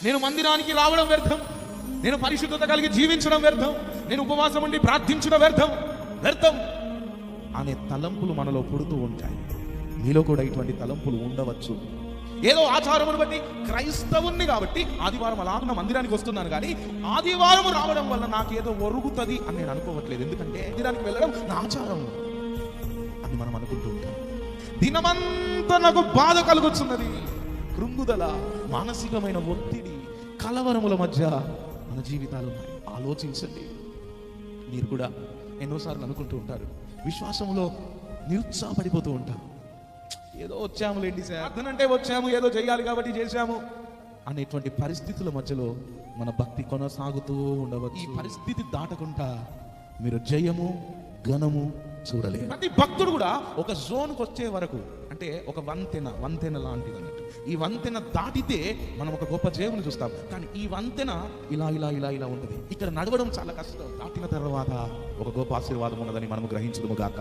నేను మందిరానికి రావడం వ్యర్థం, నేను పరిశుద్ధత కలిగి జీవించడం వ్యర్థం, నేను ఉపవాసం ఉండి ప్రార్థించడం వ్యర్థం అనే తలంపులు మనలో పుడుతూ ఉంటాయి. మీలో కూడా ఇటువంటి తలంపులు ఉండవచ్చు. ఏదో ఆచారమును బట్టి క్రైస్తవుణ్ణి కాబట్టి ఆదివారం అలాగ మందిరానికి వస్తున్నాను, కానీ ఆదివారం రావడం వల్ల నాకేదో ఒరుగుతుంది అని నేను అనుకోవట్లేదు. ఎందుకంటే మందిరానికి వెళ్ళడం నా ఆచారం అని మనం అనుకుంటూ ఉంటాం. దినమంతా నాకు బాధ కలుగుతున్నది, కృంగుదల, మానసికమైన ఒత్తిడి, కలవరముల మధ్య మన జీవితాలు ఉన్నాయి. ఆలోచించండి. మీరు కూడా ఎన్నోసార్లు అనుకుంటూ ఉంటారు, విశ్వాసంలో నిరుత్సాహపడిపోతూ ఉంటారు. ఏదో వచ్చాములేండి సార్, అర్థనంటే వచ్చాము, ఏదో చేయాలి కాబట్టి చేశాము అనేటువంటి పరిస్థితుల మధ్యలో మన భక్తి కొనసాగుతూ ఉండవచ్చు. ఈ పరిస్థితి దాటకుండా మీరు జయము ఘనము చూడలేరు. ప్రతి భక్తుడు కూడా ఒక జోన్కి వచ్చే వరకు, అంటే ఒక వంతెన లాంటిది అన్నట్టు. ఈ వంతెన దాటితే మనం ఒక గొప్ప జయమును చూస్తాం, కానీ ఈ వంతెన ఇలా ఇలా ఇలా ఇలా ఉంటుంది. ఇక్కడ నడవడం చాలా కష్టం. దాటిన తర్వాత ఒక గొప్ప ఆశీర్వాదం ఉన్నదని మనము గ్రహించదుము గాక.